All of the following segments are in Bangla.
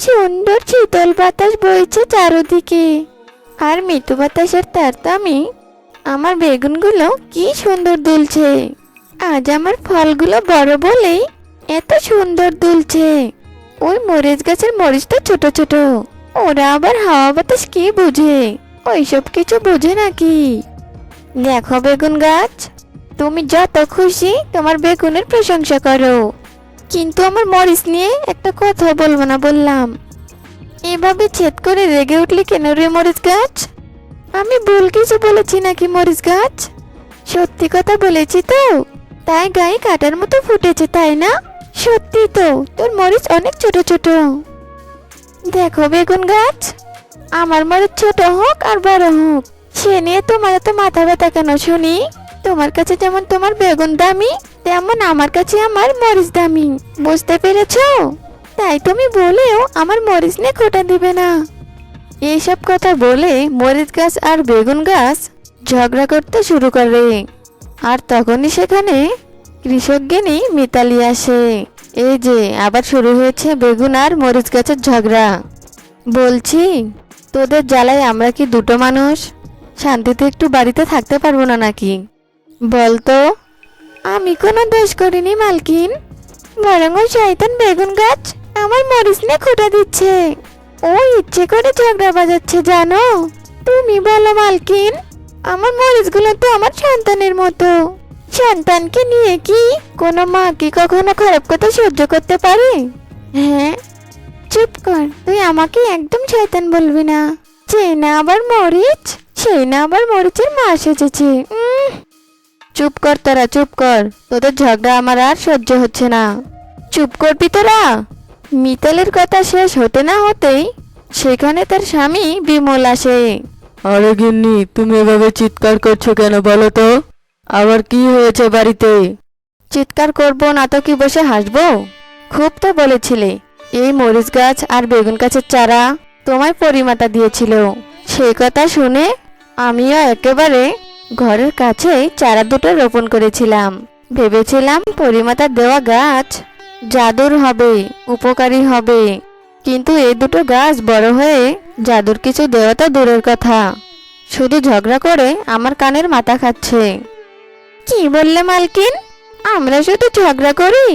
সুন্দর শীতল বাতাস বইছে চারদিকে। আর মৃদু বাতাসের তারতমে আমার বেগুনগুলো কি সুন্দর দুলছে। আজ আমার ফলগুলো বড় বলেই এত সুন্দর দুলছে। ওই মরিচ গাছের মরিচটা ছোট ছোট, ওরা আবার হাওয়া বাতাস কি বুঝে? ওইসব কিছু বুঝে নাকি? দেখো বেগুন গাছ, তুমি যত খুশি তোমার বেগুনের প্রশংসা করো, কিন্তু আমার মরিচ নিয়ে একটা কথা বলবো না বললাম। এভাবে ছেদ করে রেগে উঠলি কেন রে মরিচ গাছ? আমি ভুল কিছু বলেছি নাকি মরিচ গাছ? সত্যি কথা বলেছি তো, তাই গায়ে কাটার মতো ফুটেছে তাই না? সত্যি তো, তোর মরিচ অনেক ছোট ছোট। দেখো বেগুন গাছ, আমার মরিচ ছোট হোক আর বড় হোক, সে নিয়ে তোমার এত মাথা ব্যথা কেন শুনি? তোমার কাছে যেমন তোমার বেগুন দামি, তেমন আমার কাছে আমার মরিচ দামি, বুঝতে পেরেছো? তাই তুমি বলেও আমার মরিচ নিয়ে খোঁটা দিবে না। এইসব কথা বলে মরিচ গাছ আর বেগুন গাছ ঝগড়া করতে শুরু করে। আর তখনই সেখানে কৃষকগিনী মিতালি আসে। এই যে আবার শুরু হয়েছে বেগুন আর মরিচ গাছের ঝগড়া। বলছি, তোদের জ্বালায় আমরা কি দুটো মানুষ শান্তিতে একটু বাড়িতে থাকতে পারবো না নাকি? বলতো। আমি কোনো দোষ করিনি মালকিন, বরং ওই শয়তান বেগুন গাছ আমার মরিচ নিয়ে খোঁটা দিচ্ছে। ও ইচ্ছে করে ঝগড়া বাজাচ্ছে জানো। তুমি বলো মালকিন, আমার মরিচগুলো তো আমার সন্তানের মতো। সন্তানকে নিয়ে কি কোনো মা কি কখনো খারাপ কথা সহ্য করতে পারে? হ্যাঁ, চুপ কর, তুই আমাকে একদম শয়তান বলবি না। সেই না আবার মরিচ, সেই না আবার মরিচের মা সেজেছে। চুপ কর তোরা, চুপ কর, তোদের ঝগড়া আমার আর সহ্য হচ্ছে না। চুপ করবি তোরা? মিতালের কথা শেষ হতে না হতেই সেখানে তার স্বামী বিমল আসে। আরে গিন্নি, তুমি এভাবে চিৎকার করছো কেন বলো তো? আবার কি হয়েছে বাড়িতে? চিৎকার করব না তো কি বসে হাসবো? খুব তো বলেছিলে এই মরিচ গাছ আর বেগুন গাছের চারা তোমায় পরিমাতা দিয়েছিল। সেই কথা শুনে আমিও একেবারে ঘরের কাছেই চারা দুটো রোপণ করেছিলাম। ভেবেছিলাম পরিমাতার দেওয়া গাছ জাদুর হবে, উপকারী হবে। কিন্তু এই দুটো গাছ বড় হয়ে জাদুর কিছু দেওয়া তো দূরের কথা, শুধু ঝগড়া করে আমার কানের মাথা খাচ্ছে। কি বললে মালকিন? আমরা শুধু ঝগড়া করি,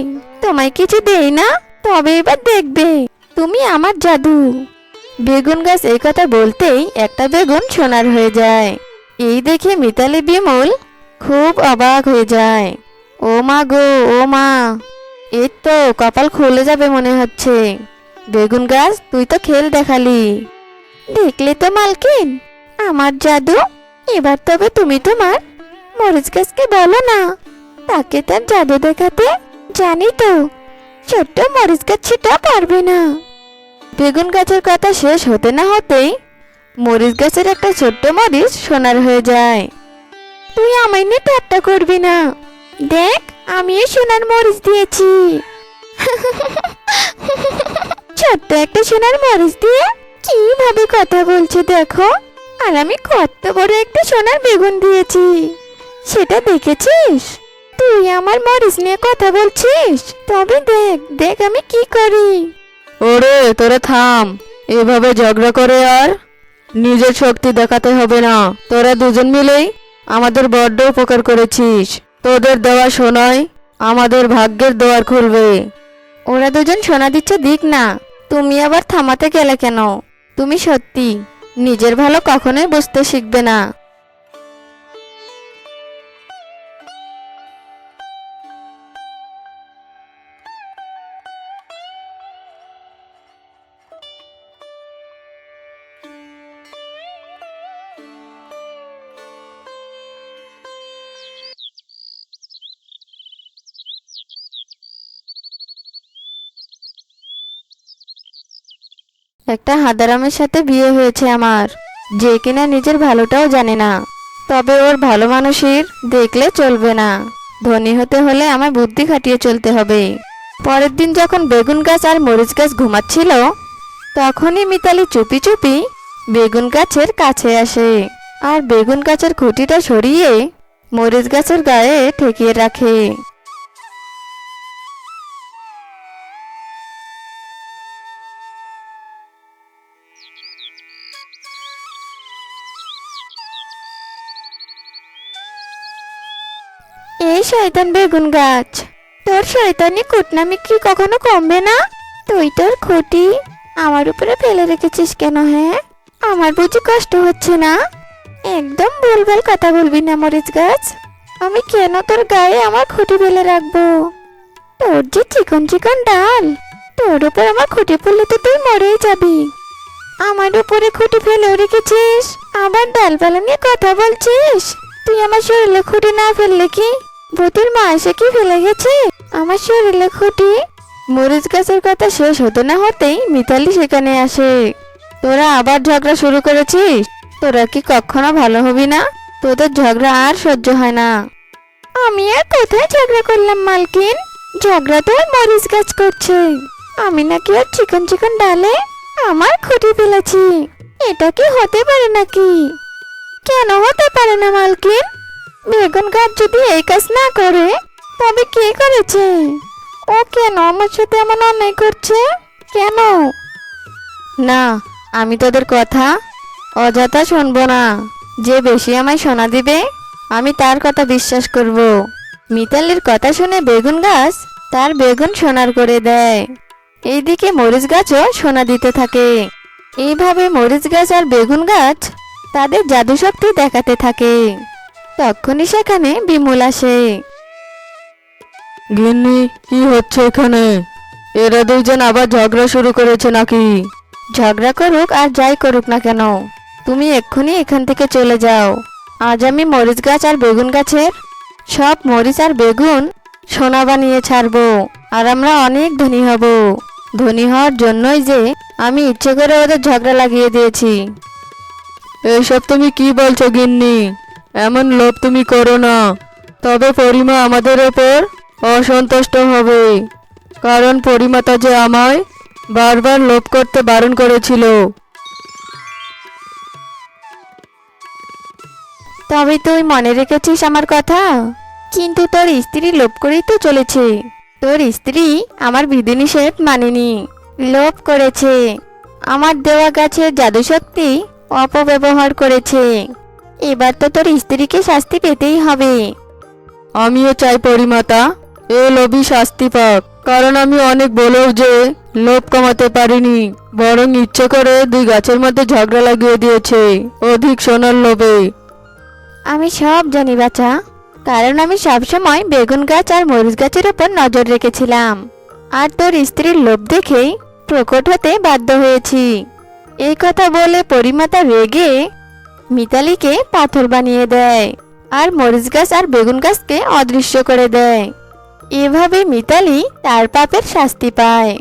তোমায় কিছু দেই না? তবে এবার দেখবে তুমি আমার জাদু। বেগুন গাছ এই কথা বলতেই একটা বেগুন সোনার হয়ে যায়। এই দেখে মিতালি বিমল খুব অবাক হয়ে যায়। ও মা গো, ও মা, এই তো কপাল খুলে যাবে মনে হচ্ছে। বেগুন গাছ তুই তো খেল দেখালি। দেখলে তো মালকিন আমার জাদু। এবার তবে তুমি তোমার মরিচ গাছকে বলো না, তাকে তার জাদু দেখাতে। জানি তো ছোট্ট মরিচ গাছ সেটা পারবে না। বেগুন গাছের কথা শেষ হতে না হতেই মরিচ গাছের একটা ছোট্ট মরিচ সোনার হয়ে যায়। তুই আমায় নিয়ে ঠাট্টা করবি না, দেখ আমিও সোনার মরিচ দিয়েছি। ছোট্ট একটা সোনার মরিচ দিয়ে কিভাবে কথা বলছে দেখো। আর আমি কত বড় একটা সোনার বেগুন দিয়েছি, সেটা দেখেছিস? তুই আমার মরিচ নিয়ে কথা বলছিস? তবে দেখ দেখ আমি কি করি। ওরে তোরা থাম, এভাবে ঝগড়া করে আর নিজের শক্তি দেখাতে হবে না। তোরা দুজন মিলেই আমাদের বড্ড উপকার করেছিস। তোদের দেওয়া সোনায় আমাদের ভাগ্যের দুয়ার খুলবে। ওরা দুজন সোনা দিচ্ছে দিক না, তুমি আবার থামাতে গেলে কেন? তুমি সত্যি নিজের ভালো কখনোই বুঝতে শিখবে না। একটা হাদারামের সাথে বিয়ে হয়েছে আমার, যে কিনা নিজের ভালোটাও জানে না। তবে ওর ভালো মানুষের দেখলে চলবে না, ধনী হতে হলে আমায় বুদ্ধি খাটিয়ে চলতে হবে। পরের দিন যখন বেগুন গাছ আর মরিচ গাছ ঘুমাচ্ছিল, তখনই মিতালি চুপি চুপি বেগুন গাছের কাছে আসে আর বেগুন গাছের খুঁটিটা সরিয়ে মরিচ গাছের গায়ে ঠেকিয়ে রাখে। শয়তান বেগুন গাছ, তোর শয়তানি কুটনামি কি কখনো কমবে না? তুই তোর খুঁটি আমার উপরে ফেলে রেখেছিস কেন? হ্যাঁ, আমার বুঝি কষ্ট হচ্ছে না? একদম ভুলভাল কথা বলবি না মরিচ গাছ। আমি কেন তোর গায়ে আমার খুঁটি ফেলে রাখবো? তোর যে চিকন চিকন ডাল, তোর উপর আমার খুঁটি পড়লে তো তুই মরেই যাবি। আমার উপরে খুঁটি ফেলে রেখেছিস, আবার ডালপালা নিয়ে কথা বলছিস। তুই আমার শরীরে খুঁটি না ফেললে কি ভূতের মা এসে কি ফেলে গেছে আমার শরীরে খুঁটি? মরিচ গাছের কথা শেষ হতে না হতেই মিতালি সেখানে আসে। তোরা আবার ঝগড়া শুরু করেছিস? তোরা কি কখনো ভালো হবি না? তোদের ঝগড়া আর সহ্য হয় না। আমি আর কোথায় ঝগড়া করলাম মালকিন? ঝগড়া তো ওই মরিচ গাছ করছে। আমি নাকি আর চিকন চিকন ডালে আমার খুঁটি ফেলেছি? এটা কি হতে পারে নাকি? কেন হতে পারে না মালকিন? বেগুন গাছ যদি এই কাজ না করে তবে কে করেছে? ও কেন আমার সাথে এমন অন্যায় করছে? কেন? না, আমি তোদের কথা অযথা শুনবো না। যে বেশি আমায় শোনা দিবে আমি তার কথা বিশ্বাস করব। মিতালির কথা শুনে বেগুন গাছ তার বেগুন সোনার করে দেয়। এইদিকে মরিচ গাছও সোনা দিতে থাকে। এইভাবে মরিচ গাছ আর বেগুন গাছ তাদের জাদু শক্তি দেখাতে থাকে। তখনই সেখানে বিমল আসে। গিন্নি, কি হচ্ছে এখানে? এরা দুইজন আবার ঝগড়া শুরু করেছে নাকি? ঝগড়া করুক আর যাই করুক না কেন, তুমি এক্ষুনি এখান থেকে চলে যাও। আজ আমি মরিচ গাছ আর বেগুন গাছের সব মরিচ আর বেগুন সোনা বানিয়ে ছাড়বো, আর আমরা অনেক ধনী হব। ধনী হওয়ার জন্যই যে আমি ইচ্ছে করে ওদের ঝগড়া লাগিয়ে দিয়েছি। এইসব তুমি কি বলছো গিন্নি? এমন লোভ তুমি করো না, তবে পরিমা আমাদের ওপর অসন্তুষ্ট হবে। কারণ পরিমাতা যে আমায় বারবার লোভ করতে বারণ করেছিল। তবে তুই মনে রেখেছিস আমার কথা? কিন্তু তোর স্ত্রী লোভ করেই তো চলেছে। তোর স্ত্রী আমার বিধিনিষেধ মানেনি, লোভ করেছে। আমার দেওয়া গাছের জাদুশক্তি অপব্যবহার করেছে। এবার তো তোর স্ত্রীকে শাস্তি পেতেই হবে। আমিও চাই পরিমাতা এ লোভী শাস্তি পাক, কারণ আমি অনেক বলেও যে লোভ কমাতে পারিনি, বরং ইচ্ছে করে দুই গাছের মধ্যে ঝগড়া লাগিয়ে দিয়েছে অধিক সোনার লোভে। আমি সব জানি বাছা, কারণ আমি সবসময় বেগুন গাছ আর মরিচ গাছের উপর নজর রেখেছিলাম, আর তোর স্ত্রীর লোভ দেখেই প্রকট হতে বাধ্য হয়েছি। এই কথা বলে পরিমাতা রেগে মিতালিকে পাথর বানিয়ে দেয় আর মরিচ গাছ আর বেগুন গাছকে অদৃশ্য করে দেয়। এভাবে মিতালি তার পাপের শাস্তি পায়।